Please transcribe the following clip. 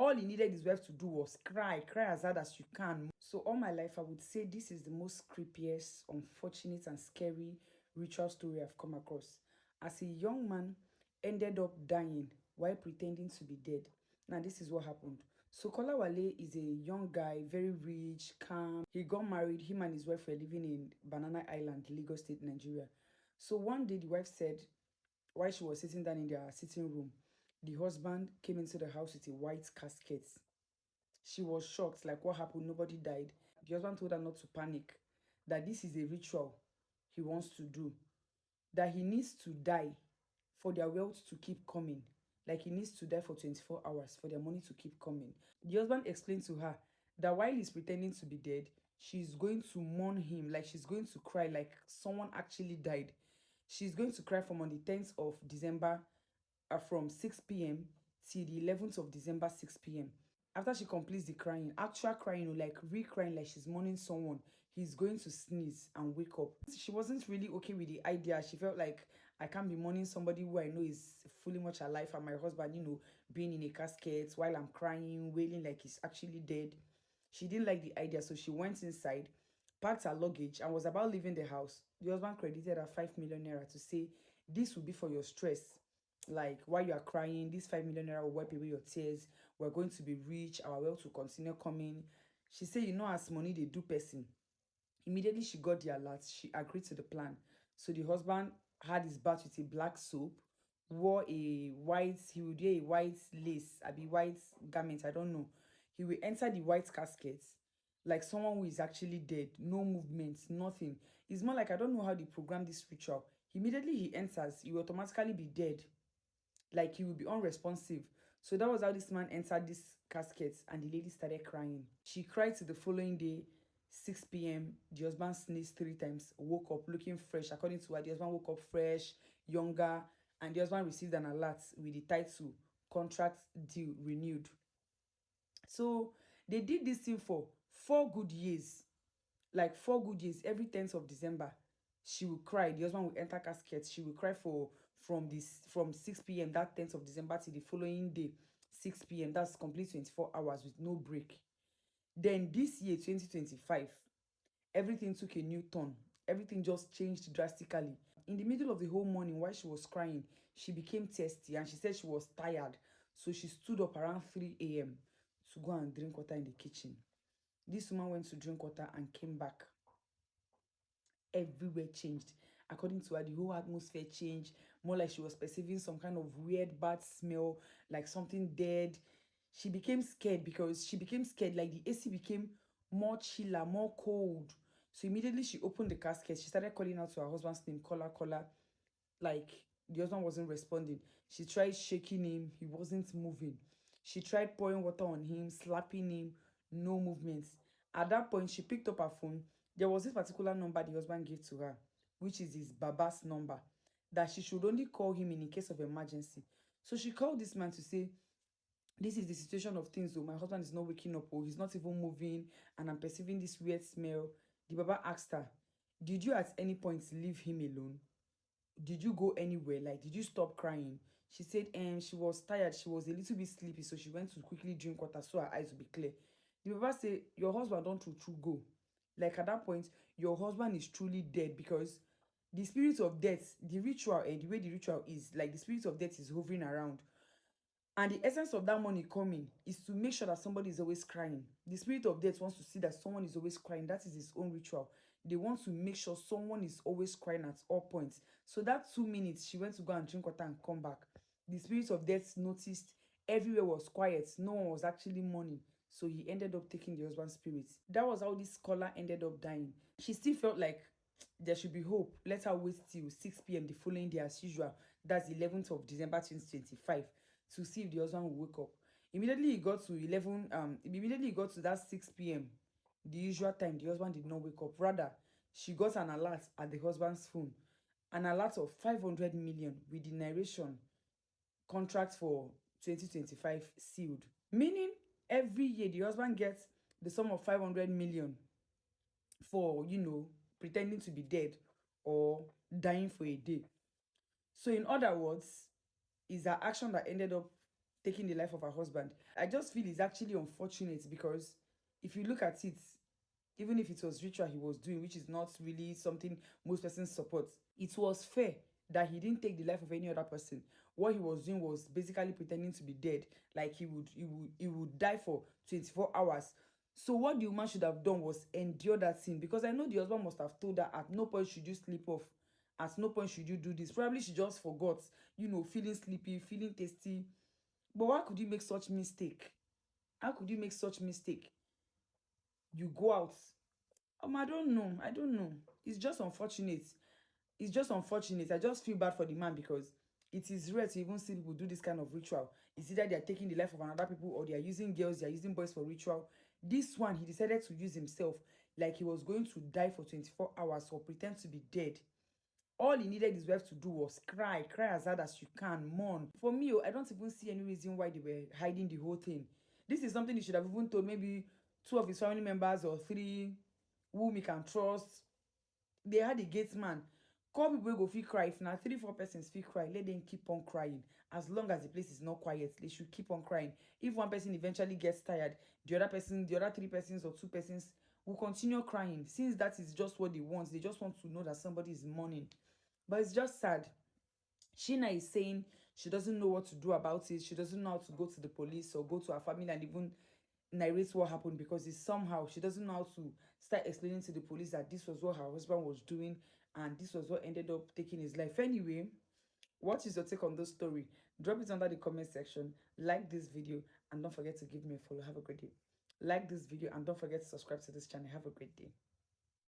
All he needed his wife to do was cry, cry as hard as you can. So all my life, I would say this is the most creepiest, unfortunate, and scary ritual story I've come across. As a young man ended up dying while pretending to be dead. Now, this is what happened. So Kolawale is a young guy, very rich, calm. He got married. Him and his wife were living in Banana Island, Lagos State, Nigeria. So one day the wife said, while she was sitting down in their sitting room, the husband came into the house with a white casket. She was shocked, like what happened? Nobody died. The husband told her not to panic, that this is a ritual he wants to do, that he needs to die for their wealth to keep coming. Like he needs to die for 24 hours for their money to keep coming. The husband explained to her that while he's pretending to be dead, she's going to mourn him, like she's going to cry like someone actually died. She's going to cry from on the 10th of December from 6 p.m. till the 11th of December, 6 p.m. After she completes the crying, actual crying, like re-crying like she's mourning someone, he's going to sneeze and wake up. She wasn't really okay with the idea. She felt like, I can't be mourning somebody who I know is fully much alive, and my husband, being in a casket while I'm crying, wailing like he's actually dead. She didn't like the idea, so she went inside, packed her luggage, and was about leaving the house. The husband credited her 5 million naira to say, this will be for your stress. Like while you are crying, this 5 million naira will wipe away your tears. We're going to be rich. Our wealth will continue coming. She said, as money they do person. Immediately she got the alert. She agreed to the plan. So the husband had his bath with a black soap, he would wear a white lace, I be white garment, I don't know. He will enter the white casket like someone who is actually dead, no movement, nothing. It's more like, I don't know how they program this ritual. Immediately he enters, he will automatically be dead, like he will be unresponsive. So that was how this man entered this casket, and the lady started crying. She cried till the following day, 6 p.m. The husband sneezed 3 times, woke up looking fresh. According to her, the husband woke up fresh, younger, and the husband received an alert with the title contract deal renewed. So they did this thing for 4 good years. Like 4 good years, every 10th of December, she will cry. The husband will enter casket. She will cry from 6 p.m. that 10th of December till the following day, 6 p.m. That's complete 24 hours with no break. Then this year, 2025, everything took a new turn. Everything just changed drastically. In the middle of the whole morning, while she was crying, she became thirsty and she said she was tired. So she stood up around 3 a.m. to go and drink water in the kitchen. This woman went to drink water and came back. Everywhere changed. According to her, the whole atmosphere changed. More like she was perceiving some kind of weird bad smell, like something dead. She became scared, like the AC became more chiller, more cold. So immediately she opened the casket. She started calling out to her husband's name, caller, caller. Like the husband wasn't responding. She tried shaking him, he wasn't moving. She tried pouring water on him, slapping him, no movements. At that point, she picked up her phone. There was this particular number the husband gave to her, which is his baba's number, that she should only call him in case of emergency. So she called this man to say, this is the situation of things though. My husband is not waking up, or he's not even moving, and I'm perceiving this weird smell. The baba asked her, did you at any point leave him alone? Did you go anywhere? Like, did you stop crying? She said she was tired, she was a little bit sleepy, so she went to quickly drink water so her eyes would be clear. The baba say, your husband don't true go. Like at that point, your husband is truly dead, because the spirit of death, the ritual, and the way the ritual is, like the spirit of death is hovering around. And the essence of that money coming is to make sure that somebody is always crying. The spirit of death wants to see that someone is always crying. That is his own ritual. They want to make sure someone is always crying at all points. So that 2 minutes, she went to go and drink water and come back. The spirit of death noticed everywhere was quiet. No one was actually mourning. So he ended up taking the husband's spirit. That was how this scholar ended up dying. She still felt like there should be hope. Let her wait till 6 p.m. the following day as usual. That's 11th of December 2025, to see if the husband will wake up. Immediately he got to that 6 p.m. the usual time, the husband did not wake up. Rather, she got an alert at the husband's phone. An alert of 500 million with the narration, contract for 2025 sealed. Meaning every year the husband gets the sum of 500 million for, pretending to be dead or dying for a day. So in other words, is her action that ended up taking the life of her husband. I just feel it's actually unfortunate because if you look at it, even if it was ritual he was doing, which is not really something most persons support, it was fair that he didn't take the life of any other person. What he was doing was basically pretending to be dead, like he would die for 24 hours. So what the woman should have done was endure that scene, because I know the husband must have told her at no point should you sleep off, at no point should you do this. Probably she just forgot, feeling sleepy, feeling tasty. But why could you make such mistake? How could you make such mistake? You go out. I don't know. I don't know. It's just unfortunate. It's just unfortunate. I just feel bad for the man because it is rare to even see people do this kind of ritual. It's either they are taking the life of another people or they are using girls, they are using boys for ritual. This one, he decided to use himself like he was going to die for 24 hours or pretend to be dead. All he needed his wife to do was cry, cry as hard as you can, mourn. For me, I don't even see any reason why they were hiding the whole thing. This is something he should have even told maybe two of his family members or three whom he can trust. They had a gate man. Call people wey go fit cry. If na 3 4 persons fit cry, let them keep on crying. As long as the place is not quiet, they should keep on crying. If one person eventually gets tired, the other person, the other 3 persons or 2 persons will continue crying. Since that is just what they want, they just want to know that somebody is mourning. But it's just sad. Sheena is saying she doesn't know what to do about it. She doesn't know how to go to the police or go to her family and even narrate what happened, because it's somehow she doesn't know how to start explaining to the police that this was what her husband was doing and this was what ended up taking his life. Anyway, what is your take on this story? Drop it under the comment section. Like this video and don't forget to give me a follow. Have a great day. Like this video and don't forget to subscribe to this channel. Have a great day.